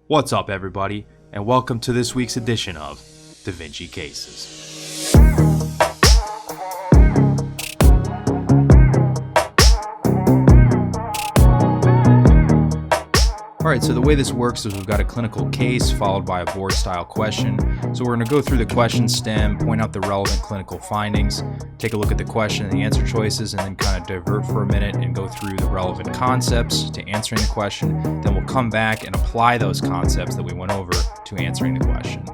What's up, everybody, and welcome to this week's edition of Davinci Cases. Alright, so the way this works is we've got a clinical case followed by a board-style question. So we're going to go through the question stem, point out the relevant clinical findings, take a look at the question and the answer choices, and then kind of divert for a minute and go through the relevant concepts to answering the question. Then we'll come back and apply those concepts that we went over to answering the question.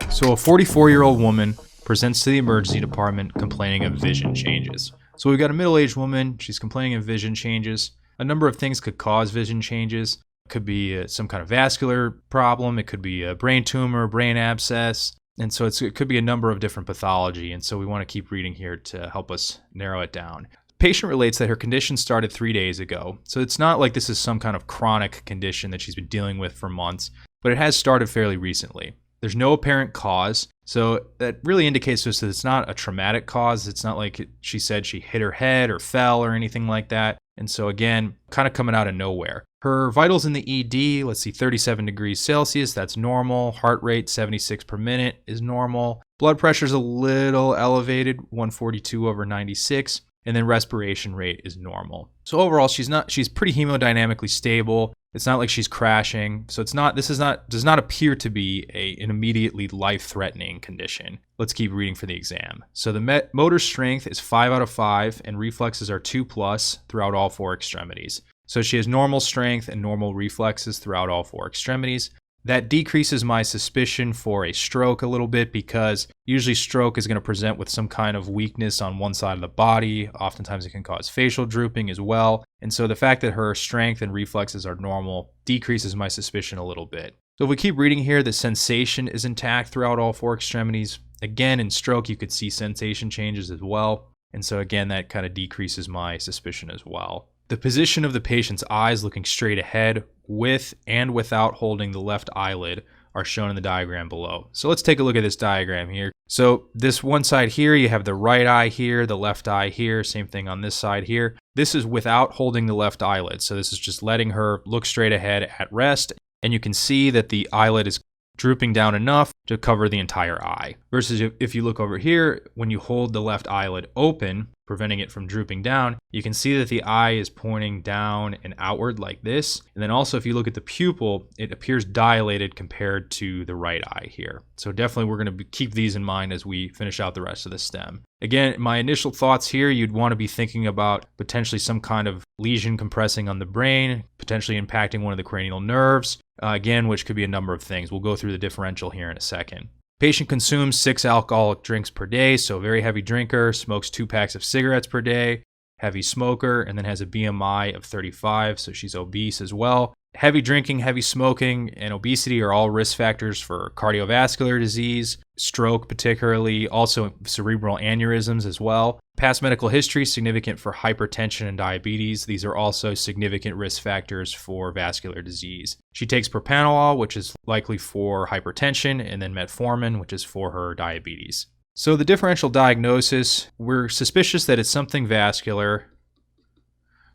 So a 44-year-old woman presents to the emergency department complaining of vision changes. So we've got a middle-aged woman, she's complaining of vision changes. A number of things could cause vision changes. Could be some kind of vascular problem, it could be a brain tumor, brain abscess, and so it could be a number of different pathology, and so we want to keep reading here to help us narrow it down. The patient relates that her condition started 3 days ago, so it's not like this is some kind of chronic condition that she's been dealing with for months, but it has started fairly recently. There's no apparent cause, so that really indicates to us that it's not a traumatic cause. It's not like she said she hit her head or fell or anything like that. And so again, kind of coming out of nowhere. Her vitals in the ED, let's see, 37 degrees Celsius, that's normal. Heart rate, 76 per minute is normal. Blood pressure's a little elevated, 142/96. And then respiration rate is normal. So overall, she's pretty hemodynamically stable. It's not like she's crashing. So does not appear to be an immediately life-threatening condition. Let's keep reading for the exam. So the motor strength is 5 out of 5 and reflexes are 2+ throughout all 4 extremities. So she has normal strength and normal reflexes throughout all 4 extremities. That decreases my suspicion for a stroke a little bit because usually stroke is going to present with some kind of weakness on one side of the body. Oftentimes it can cause facial drooping as well. And so the fact that her strength and reflexes are normal decreases my suspicion a little bit. So if we keep reading here, the sensation is intact throughout all 4 extremities. Again, in stroke, you could see sensation changes as well. And so again, that kind of decreases my suspicion as well. The position of the patient's eyes looking straight ahead with and without holding the left eyelid are shown in the diagram below. So let's take a look at this diagram here. So this one side here, you have the right eye here, the left eye here, same thing on this side here. This is without holding the left eyelid. So this is just letting her look straight ahead at rest. And you can see that the eyelid is drooping down enough to cover the entire eye. Versus if you look over here, when you hold the left eyelid open, preventing it from drooping down, you can see that the eye is pointing down and outward like this. And then also if you look at the pupil, it appears dilated compared to the right eye here. So definitely we're going to keep these in mind as we finish out the rest of the stem. Again, my initial thoughts here, you'd want to be thinking about potentially some kind of lesion compressing on the brain, potentially impacting one of the cranial nerves, again, which could be a number of things. We'll go through the differential here in a second. Patient consumes 6 alcoholic drinks per day, so very heavy drinker, smokes 2 packs of cigarettes per day, heavy smoker, and then has a BMI of 35, so she's obese as well. Heavy drinking, heavy smoking, and obesity are all risk factors for cardiovascular disease, stroke particularly, also cerebral aneurysms as well. Past medical history, significant for hypertension and diabetes. These are also significant risk factors for vascular disease. She takes propranolol, which is likely for hypertension, and then metformin, which is for her diabetes. So the differential diagnosis, we're suspicious that it's something vascular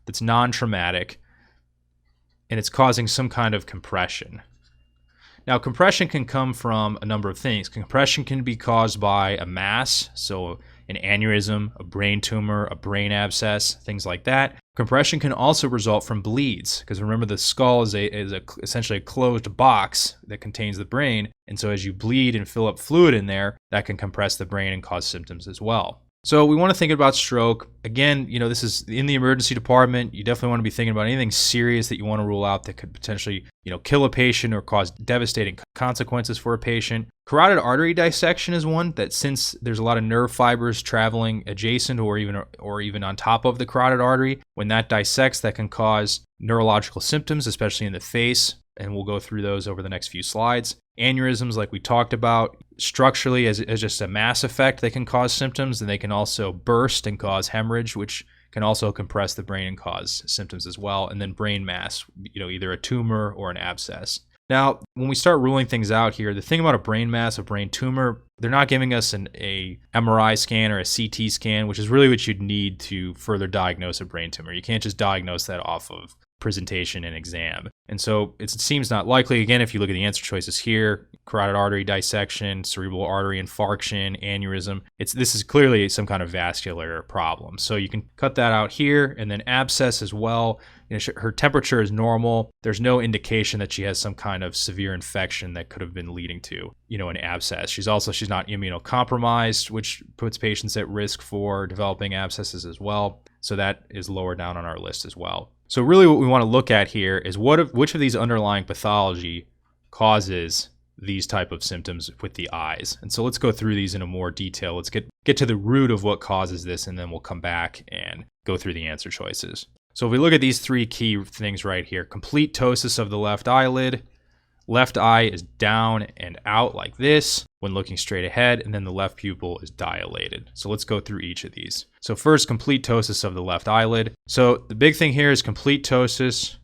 that's non-traumatic, and it's causing some kind of compression. Now, compression can come from a number of things. Compression can be caused by a mass, so an aneurysm, a brain tumor, a brain abscess, things like that. Compression can also result from bleeds, because remember the skull is essentially a closed box that contains the brain, and so as you bleed and fill up fluid in there, that can compress the brain and cause symptoms as well. So we want to think about stroke. Again, this is in the emergency department. You definitely want to be thinking about anything serious that you want to rule out that could potentially, kill a patient or cause devastating consequences for a patient. Carotid artery dissection is one that, since there's a lot of nerve fibers traveling adjacent or even on top of the carotid artery, when that dissects, that can cause neurological symptoms, especially in the face. And we'll go through those over the next few slides. Aneurysms, like we talked about, structurally as just a mass effect, they can cause symptoms, and they can also burst and cause hemorrhage, which can also compress the brain and cause symptoms as well. And then brain mass, either a tumor or an abscess. Now, when we start ruling things out here, the thing about a brain mass, a brain tumor, they're not giving us a MRI scan or a CT scan, which is really what you'd need to further diagnose a brain tumor. You can't just diagnose that off of presentation and exam. And so it seems not likely. Again, if you look at the answer choices here, carotid artery dissection, cerebral artery infarction, aneurysm, this is clearly some kind of vascular problem. So you can cut that out here, and then abscess as well. Her temperature is normal. There's no indication that she has some kind of severe infection that could have been leading to, an abscess. She's not immunocompromised, which puts patients at risk for developing abscesses as well. So that is lower down on our list as well. So really what we want to look at here is which of these underlying pathology causes these type of symptoms with the eyes. And so let's go through these in a more detail. Let's get to the root of what causes this, and then we'll come back and go through the answer choices. So if we look at these three key things right here, complete ptosis of the left eyelid, left eye is down and out like this when looking straight ahead, and then the left pupil is dilated. So let's go through each of these. So first, complete ptosis of the left eyelid. So the big thing here is complete ptosis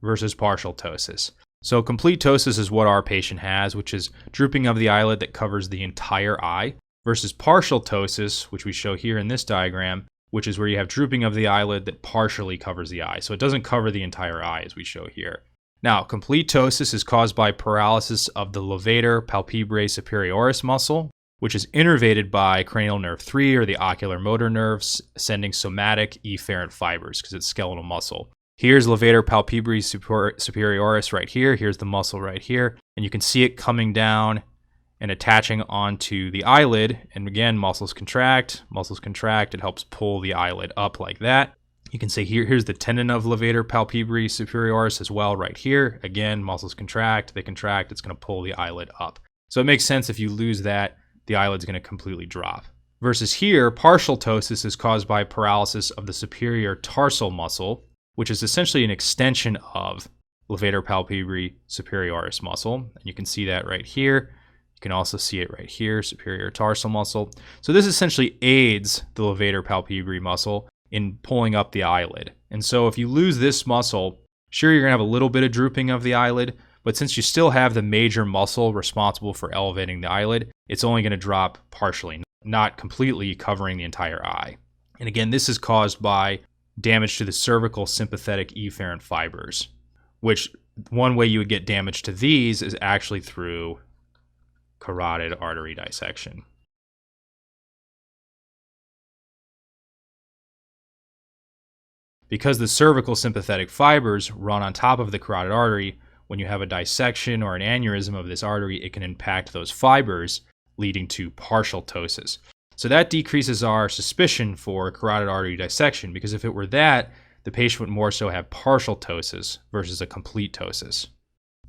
versus partial ptosis. So complete ptosis is what our patient has, which is drooping of the eyelid that covers the entire eye, versus partial ptosis, which we show here in this diagram, which is where you have drooping of the eyelid that partially covers the eye. So it doesn't cover the entire eye as we show here. Now, complete ptosis is caused by paralysis of the levator palpebrae superioris muscle, which is innervated by cranial nerve 3 or the ocular motor nerves, sending somatic efferent fibers because it's skeletal muscle. Here's levator palpebrae superioris right here. Here's the muscle right here. And you can see it coming down and attaching onto the eyelid. And again, muscles contract. It helps pull the eyelid up like that. You can see here's the tendon of levator palpebrae superioris as well right here. Again, muscles contract, it's going to pull the eyelid up. So it makes sense if you lose that, the eyelid's going to completely drop. Versus here, partial ptosis is caused by paralysis of the superior tarsal muscle, which is essentially an extension of levator palpebrae superioris muscle. And you can see that right here. You can also see it right here, superior tarsal muscle. So this essentially aids the levator palpebrae muscle in pulling up the eyelid. And so if you lose this muscle, sure, you're going to have a little bit of drooping of the eyelid, but since you still have the major muscle responsible for elevating the eyelid, it's only going to drop partially, not completely covering the entire eye. And again, this is caused by damage to the cervical sympathetic efferent fibers, which one way you would get damage to these is actually through carotid artery dissection. Because the cervical sympathetic fibers run on top of the carotid artery, when you have a dissection or an aneurysm of this artery, it can impact those fibers, leading to partial ptosis. So that decreases our suspicion for carotid artery dissection, because if it were that, the patient would more so have partial ptosis versus a complete ptosis.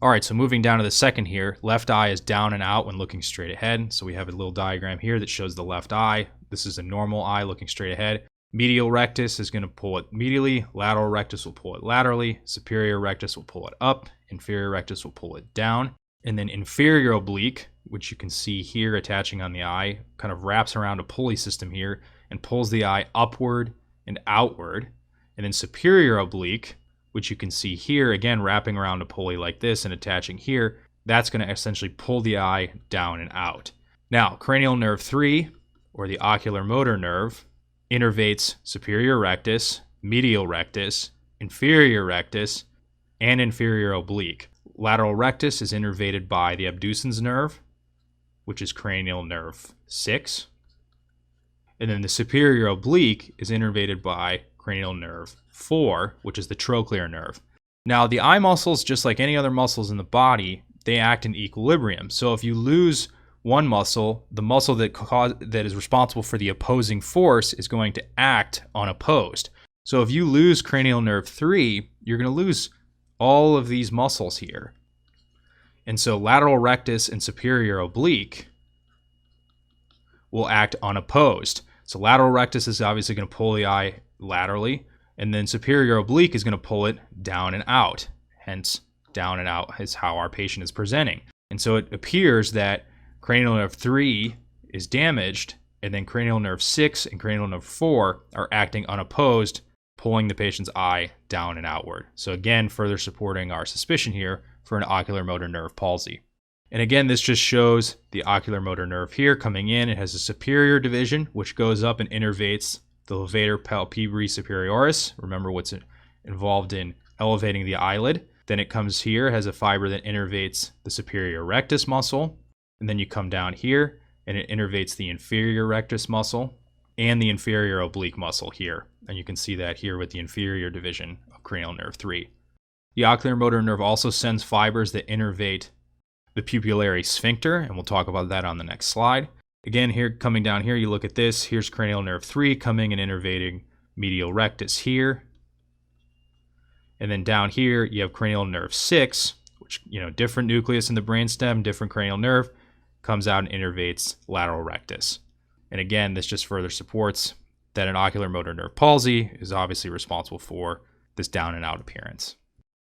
All right, so moving down to the second here, left eye is down and out when looking straight ahead. So we have a little diagram here that shows the left eye. This is a normal eye looking straight ahead. Medial rectus is going to pull it medially, lateral rectus will pull it laterally, superior rectus will pull it up, inferior rectus will pull it down, and then inferior oblique, which you can see here attaching on the eye, kind of wraps around a pulley system here and pulls the eye upward and outward, and then superior oblique, which you can see here, again wrapping around a pulley like this and attaching here, that's going to essentially pull the eye down and out. Now, cranial nerve 3, or the ocular motor nerve, innervates superior rectus, medial rectus, inferior rectus, and inferior oblique. Lateral rectus is innervated by the abducens nerve, which is cranial nerve 6. And then the superior oblique is innervated by cranial nerve 4, which is the trochlear nerve. Now, the eye muscles, just like any other muscles in the body, they act in equilibrium. So if you lose one muscle, the muscle that is responsible for the opposing force is going to act unopposed. So if you lose cranial nerve 3, you're going to lose all of these muscles here. And so lateral rectus and superior oblique will act unopposed. So lateral rectus is obviously going to pull the eye laterally, and then superior oblique is going to pull it down and out. Hence, down and out is how our patient is presenting. And so it appears that cranial nerve 3 is damaged, and then cranial nerve 6 and cranial nerve 4 are acting unopposed, pulling the patient's eye down and outward. So again, further supporting our suspicion here for an ocular motor nerve palsy. And again, this just shows the ocular motor nerve here coming in. It has a superior division, which goes up and innervates the levator palpebrae superioris. Remember what's involved in elevating the eyelid. Then it comes here, has a fiber that innervates the superior rectus muscle. And then you come down here and it innervates the inferior rectus muscle and the inferior oblique muscle here. And you can see that here with the inferior division of cranial nerve 3. The ocular motor nerve also sends fibers that innervate the pupillary sphincter, and we'll talk about that on the next slide. Again, here coming down here, you look at this. Here's cranial nerve 3 coming and innervating medial rectus here. And then down here, you have cranial nerve 6, which, different nucleus in the brainstem, different cranial nerve, comes out and innervates lateral rectus. And again, this just further supports that an ocular motor nerve palsy is obviously responsible for this down and out appearance.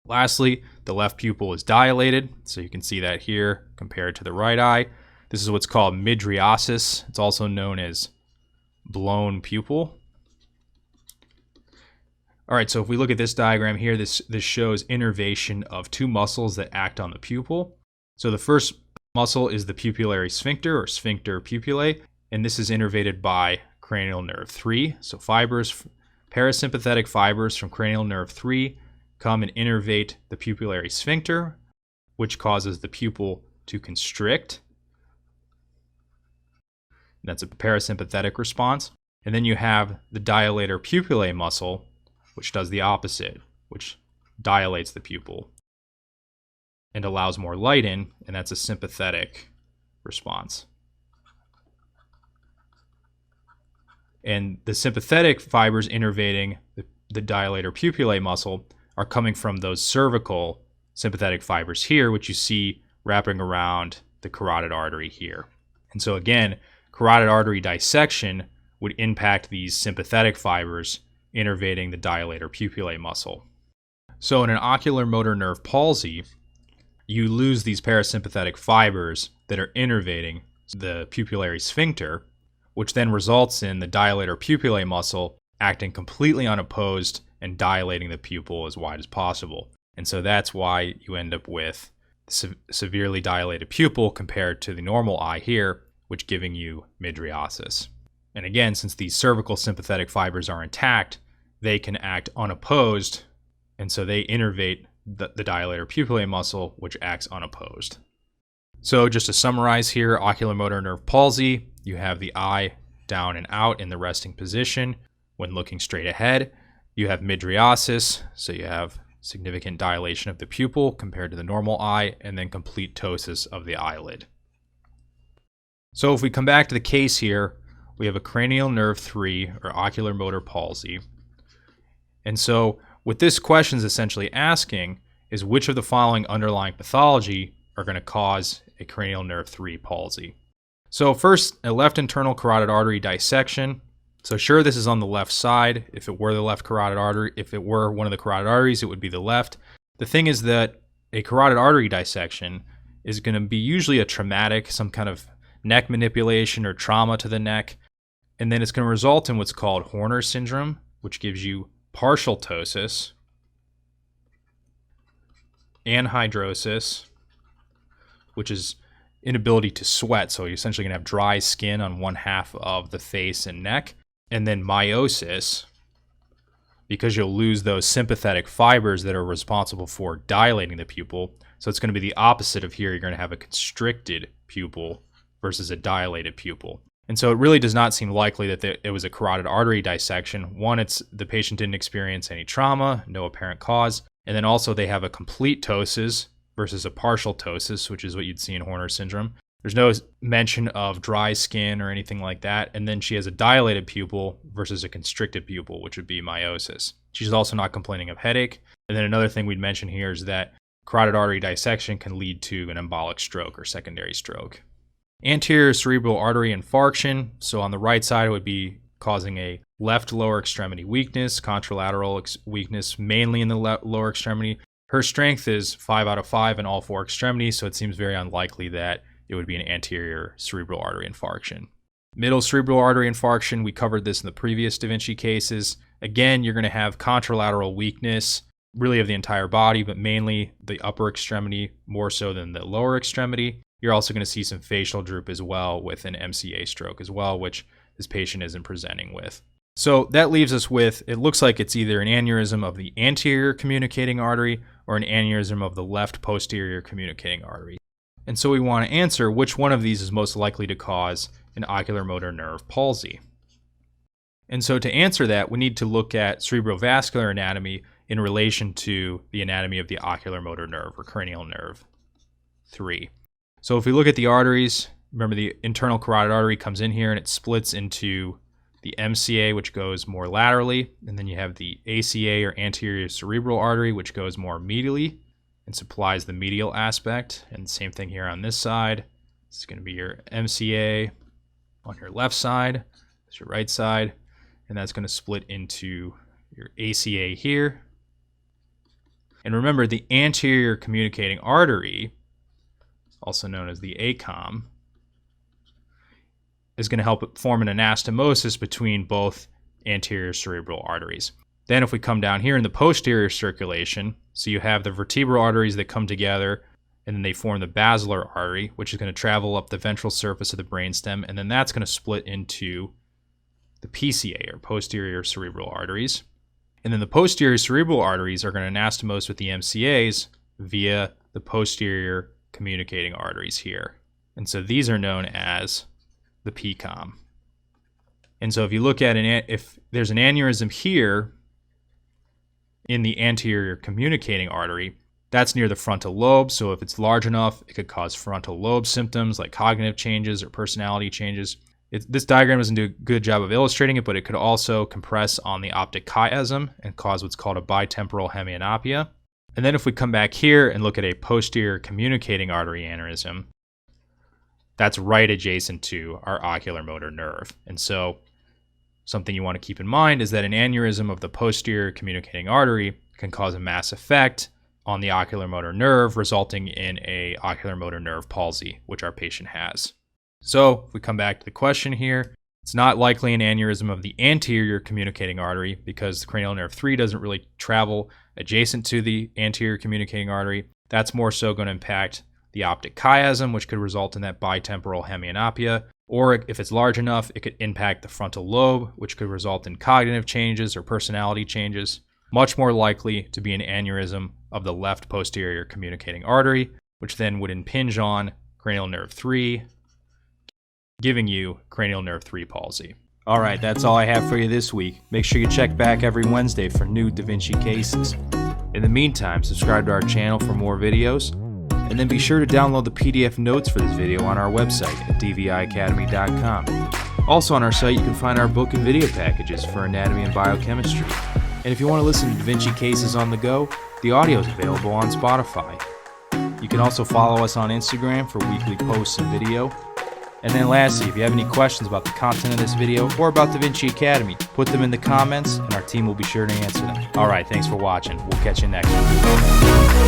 Lastly, the left pupil is dilated, so you can see that here compared to the right eye. This is what's called mydriasis. It's also known as blown pupil. All right, so if we look at this diagram here, this shows innervation of two muscles that act on the pupil. So the first muscle is the pupillary sphincter or sphincter pupillae, and this is innervated by cranial nerve 3. So parasympathetic fibers from cranial nerve 3 come and innervate the pupillary sphincter, which causes the pupil to constrict. That's a parasympathetic response. And then you have the dilator pupillae muscle, which does the opposite, which dilates the pupil and allows more light in, and that's a sympathetic response. And the sympathetic fibers innervating the dilator pupillae muscle are coming from those cervical sympathetic fibers here, which you see wrapping around the carotid artery here. And so again, carotid artery dissection would impact these sympathetic fibers innervating the dilator pupillae muscle. So in an ocular motor nerve palsy, you lose these parasympathetic fibers that are innervating the pupillary sphincter, which then results in the dilator pupillae muscle acting completely unopposed and dilating the pupil as wide as possible. And so that's why you end up with severely dilated pupil compared to the normal eye here, which giving you mydriasis. And again, since these cervical sympathetic fibers are intact, they can act unopposed, and so they innervate the dilator pupillae muscle, which acts unopposed. So just to summarize here, ocular motor nerve palsy, you have the eye down and out in the resting position when looking straight ahead. You have mydriasis, so you have significant dilation of the pupil compared to the normal eye, and then complete ptosis of the eyelid. So if we come back to the case here, we have a cranial nerve 3 or ocular motor palsy. And so what this question is essentially asking is which of the following underlying pathology are going to cause a cranial nerve 3 palsy. So first, a left internal carotid artery dissection. So sure, this is on the left side. If it were the left carotid artery, if it were one of the carotid arteries, it would be the left. The thing is that a carotid artery dissection is going to be usually a traumatic, some kind of neck manipulation or trauma to the neck. And then it's going to result in what's called Horner syndrome, which gives you partial ptosis, anhidrosis, which is inability to sweat. So you're essentially going to have dry skin on one half of the face and neck. And then meiosis, because you'll lose those sympathetic fibers that are responsible for dilating the pupil. So it's going to be the opposite of here. You're going to have a constricted pupil versus a dilated pupil. And so it really does not seem likely that it was a carotid artery dissection. One, it's the patient didn't experience any trauma, no apparent cause. And then also they have a complete ptosis versus a partial ptosis, which is what you'd see in Horner syndrome. There's no mention of dry skin or anything like that. And then she has a dilated pupil versus a constricted pupil, which would be meiosis. She's also not complaining of headache. And then another thing we'd mention here is that carotid artery dissection can lead to an embolic stroke or secondary stroke. Anterior cerebral artery infarction. So on the right side, it would be causing a left lower extremity weakness, contralateral weakness, mainly in the lower extremity. Her strength is 5 out of 5 in all 4 extremities, so it seems very unlikely that it would be an anterior cerebral artery infarction. Middle cerebral artery infarction, we covered this in the previous Davinci cases. Again, you're going to have contralateral weakness, really of the entire body, but mainly the upper extremity more so than the lower extremity. You're also going to see some facial droop as well with an MCA stroke as well, which this patient isn't presenting with. So that leaves us with, it looks like it's either an aneurysm of the anterior communicating artery or an aneurysm of the left posterior communicating artery. And so we want to answer which one of these is most likely to cause an ocular motor nerve palsy. And so to answer that, we need to look at cerebrovascular anatomy in relation to the anatomy of the ocular motor nerve or cranial nerve 3. So if we look at the arteries, remember the internal carotid artery comes in here and it splits into the MCA, which goes more laterally, and then you have the ACA or anterior cerebral artery, which goes more medially and supplies the medial aspect. And same thing here on this side. This is going to be your MCA on your left side. That's your right side. And that's going to split into your ACA here. And remember, the anterior communicating artery, also known as the ACOM, is going to help form an anastomosis between both anterior cerebral arteries. Then if we come down here in the posterior circulation, so you have the vertebral arteries that come together, and then they form the basilar artery, which is going to travel up the ventral surface of the brainstem, and then that's going to split into the PCA, or posterior cerebral arteries. And then the posterior cerebral arteries are going to anastomose with the MCAs via the posterior communicating arteries here. And so these are known as the PCOM. And so if you look at if there's an aneurysm here in the anterior communicating artery, that's near the frontal lobe. So if it's large enough, it could cause frontal lobe symptoms like cognitive changes or personality changes. This diagram doesn't do a good job of illustrating it, but it could also compress on the optic chiasm and cause what's called a bitemporal hemianopia. And then if we come back here and look at a posterior communicating artery aneurysm, that's right adjacent to our ocular motor nerve. And so something you want to keep in mind is that an aneurysm of the posterior communicating artery can cause a mass effect on the ocular motor nerve, resulting in a ocular motor nerve palsy, which our patient has. So if we come back to the question here, it's not likely an aneurysm of the anterior communicating artery because the cranial nerve 3 doesn't really travel adjacent to the anterior communicating artery. That's more so going to impact the optic chiasm, which could result in that bitemporal hemianopia. Or if it's large enough, it could impact the frontal lobe, which could result in cognitive changes or personality changes. Much more likely to be an aneurysm of the left posterior communicating artery, which then would impinge on cranial nerve 3, giving you cranial nerve 3 palsy. All right, that's all I have for you this week. Make sure you check back every Wednesday for new Davinci cases. In the meantime, subscribe to our channel for more videos, and then be sure to download the PDF notes for this video on our website at dviacademy.com. Also on our site, you can find our book and video packages for anatomy and biochemistry. And if you want to listen to Davinci cases on the go, the audio is available on Spotify. You can also follow us on Instagram for weekly posts and video. And then lastly, if you have any questions about the content of this video or about Davinci Academy, put them in the comments and our team will be sure to answer them. All right, thanks for watching. We'll catch you next time.